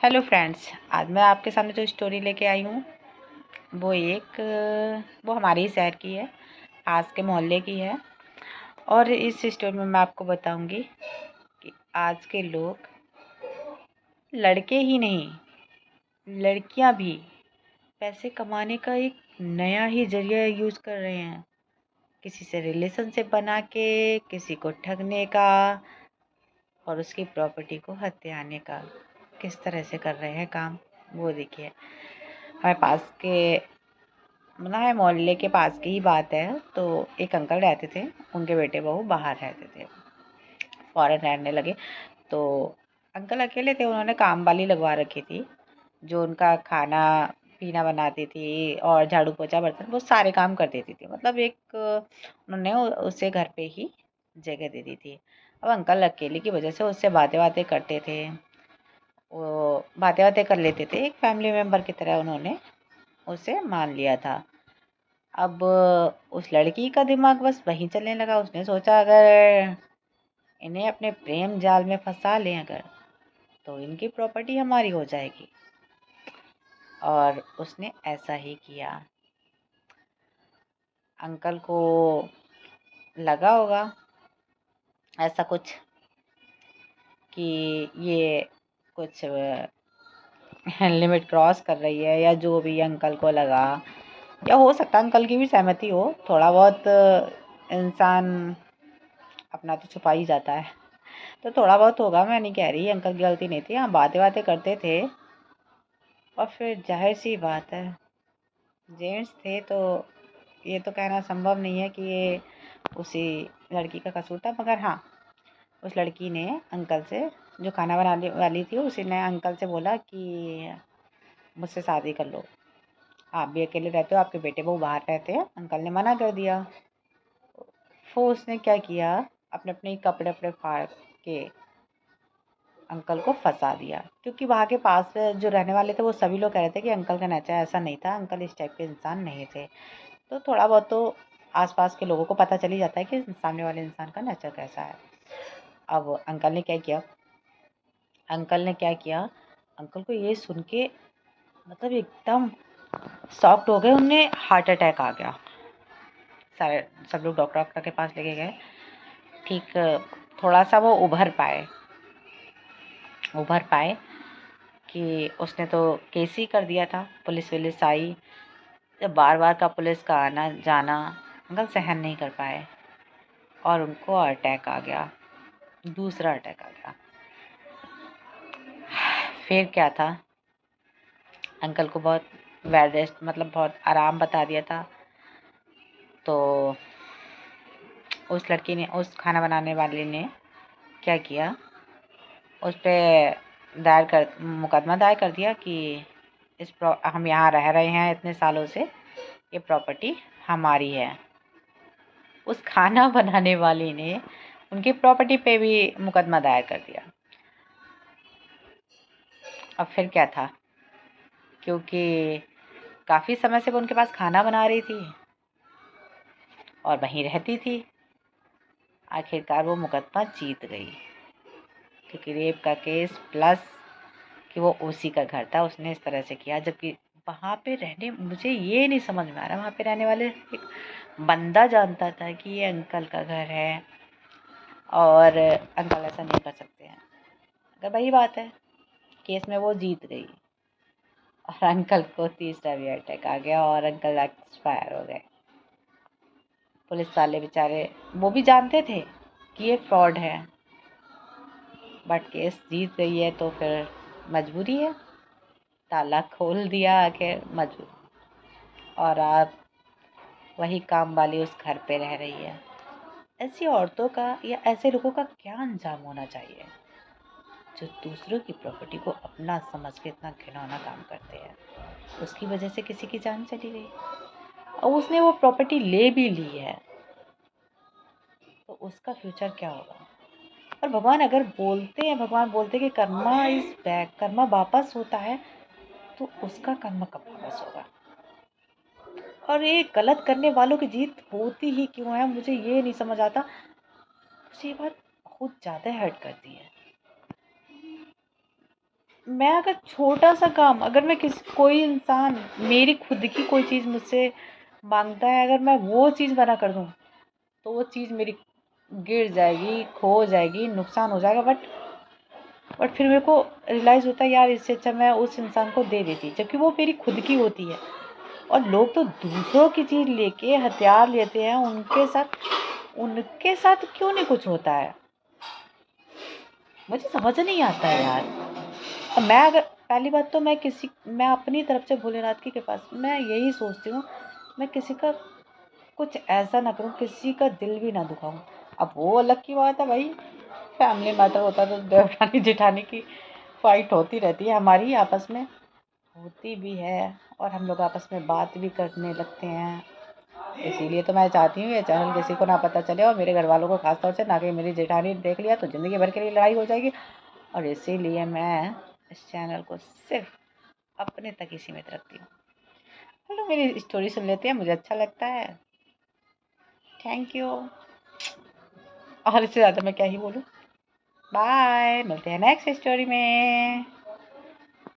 Hello friends, आज मैं आपके सामने जो स्टोरी लेके आई हूँ वो हमारे ही शहर की है, पास के मोहल्ले की है। और इस स्टोरी में मैं आपको बताऊंगी कि आज के लोग, लड़के ही नहीं लड़कियां भी पैसे कमाने का एक नया ही जरिया यूज़ कर रहे हैं। किसी से रिलेशनशिप बना के, किसी को ठगने का और उसकी प्रॉपर्टी को हथियाने का किस तरह से कर रहे हैं काम, वो देखिए। हमारे पास के मतलब है, मोहल्ले के पास की ही बात है। तो एक अंकल रहते थे, उनके बेटे बहू बाहर रहते थे, फॉरेन रहने लगे। तो अंकल अकेले थे, उन्होंने काम वाली लगवा रखी थी जो उनका खाना पीना बनाती थी और झाड़ू पोछा बर्तन वो सारे काम कर देती थी। मतलब एक उन्होंने उसे घर पे ही जगह दे दी थी। अब अंकल अकेले की वजह से उससे बातें बातें करते थे, वो बातें बातें कर लेते थे, एक फैमिली मेम्बर की तरह उन्होंने उसे मान लिया था। अब उस लड़की का दिमाग बस वहीं चलने लगा। उसने सोचा अगर इन्हें अपने प्रेम जाल में फंसा लें अगर, तो इनकी प्रॉपर्टी हमारी हो जाएगी। और उसने ऐसा ही किया। अंकल को लगा होगा ऐसा कुछ कि ये कुछ लिमिट क्रॉस कर रही है, या जो भी अंकल को लगा, या हो सकता है अंकल की भी सहमति हो। थोड़ा बहुत इंसान अपना तो छुपा ही जाता है, तो थोड़ा बहुत होगा। मैं नहीं कह रही अंकल की गलती नहीं थी, हाँ बातें बातें करते थे। और फिर जाहिर सी बात है, जेंट्स थे तो ये तो कहना संभव नहीं है कि ये उसी लड़की का कसूर था। मगर हाँ, उस लड़की ने अंकल से, जो खाना बनाने वाली थी, उसी ने अंकल से बोला कि मुझसे शादी कर लो, आप भी अकेले रहते हो, आपके बेटे बहू बाहर रहते हैं। अंकल ने मना कर दिया। फिर उसने क्या किया, अपने अपने कपड़े अपने फाड़ के अंकल को फंसा दिया। क्योंकि वहाँ के पास जो रहने वाले थे वो सभी लोग कह रहे थे कि अंकल का नेचर ऐसा नहीं था, अंकल इस टाइप के इंसान नहीं थे। तो थोड़ा बहुत तो आसपास के लोगों को पता चल ही जाता है कि सामने वाले इंसान का नेचर कैसा है। अब अंकल ने क्या किया, अंकल को ये सुन के मतलब एकदम शॉक्ड हो गए। उन्हें हार्ट अटैक आ गया। सारे सब लोग डॉक्टर के पास लेके गए। ठीक थोड़ा सा वो उभर पाए कि उसने तो केस ही कर दिया था। पुलिस वुलिस आई, जब बार बार का पुलिस का आना जाना अंकल सहन नहीं कर पाए और उनको अटैक आ गया, दूसरा अटैक आ गया। फिर क्या था, अंकल को बहुत बेड रेस्ट मतलब बहुत आराम बता दिया था। तो उस लड़की ने, उस खाना बनाने वाली ने क्या किया, उस पर मुकदमा दायर कर दिया कि हम यहाँ रह रहे हैं इतने सालों से, ये प्रॉपर्टी हमारी है। उस खाना बनाने वाली ने उनकी प्रॉपर्टी पे भी मुकदमा दायर कर दिया। अब फिर क्या था, क्योंकि काफ़ी समय से वो उनके पास खाना बना रही थी और वहीं रहती थी, आखिरकार वो मुकदमा जीत गई। क्योंकि रेप का केस प्लस कि वो उसी का घर था, उसने इस तरह से किया। जबकि वहाँ पे रहने, मुझे ये नहीं समझ में आ रहा, वहाँ पे रहने वाले एक बंदा जानता था कि ये अंकल का घर है और अंकल ऐसा नहीं कर सकते हैं। अगर वही बात है, केस में वो जीत गई और अंकल को तीसरा भी अटैक आ गया और अंकल एक्सपायर हो गए। पुलिस वाले बेचारे वो भी जानते थे कि ये फ्रॉड है, बट केस जीत गई है तो फिर मजबूरी है, ताला खोल दिया आखिर मजबूर। और आप वही काम वाली उस घर पे रह रही है। ऐसी औरतों का या ऐसे लोगों का क्या अंजाम होना चाहिए जो दूसरों की प्रॉपर्टी को अपना समझ के इतना घिनौना काम करते हैं। उसकी वजह से किसी की जान चली गई और उसने वो प्रॉपर्टी ले भी ली है, तो उसका फ्यूचर क्या होगा। और भगवान अगर बोलते हैं, भगवान बोलते हैं कि कर्मा इज बैक, कर्मा वापस होता है, तो उसका कर्म कब वापस होगा। और ये गलत करने वालों की जीत होती ही क्यों है, मुझे ये नहीं समझ आता। मुझे ये बात बहुत ज़्यादा हर्ट करती है। मैं अगर छोटा सा काम, अगर मैं कोई इंसान मेरी खुद की कोई चीज़ मुझसे मांगता है, अगर मैं वो चीज़ मना कर दूँ तो वो चीज़ मेरी गिर जाएगी, खो जाएगी, नुकसान हो जाएगा। बट फिर मेरे को रियलाइज़ होता है यार इससे अच्छा मैं उस इंसान को दे देती, जबकि वो मेरी खुद की होती है। और लोग तो दूसरों की चीज़ लेके हथियार लेते हैं, उनके साथ क्यों नहीं कुछ होता है, मुझे समझ नहीं आता है यार। और मैं अगर पहली बात तो मैं अपनी तरफ से भोलेनाथ की कृपा से मैं यही सोचती हूँ, मैं किसी का कुछ ऐसा ना करूँ, किसी का दिल भी ना दुखाऊँ। अब वो अलग की बात है भाई, फैमिली मैटर होता है तो देवरानी जेठानी की फाइट होती रहती है, हमारी आपस में होती भी है, और हम लोग आपस में बात भी करने लगते हैं। इसीलिए तो मैं चाहती हूँ ये चैनल किसी को ना पता चले, और मेरे घर वालों को खास तौर से ना, कि मेरी जेठानी देख लिया तो ज़िंदगी भर के लिए लड़ाई हो जाएगी। और इसीलिए मैं इस चैनल को सिर्फ अपने तक ही सीमित रखती हूँ। चलो मेरी स्टोरी सुन लेते हैं, मुझे अच्छा लगता है। Thank you. और इससे ज़्यादा मैं क्या ही बोलूँ। बाय, मिलते हैं नेक्स्ट स्टोरी में।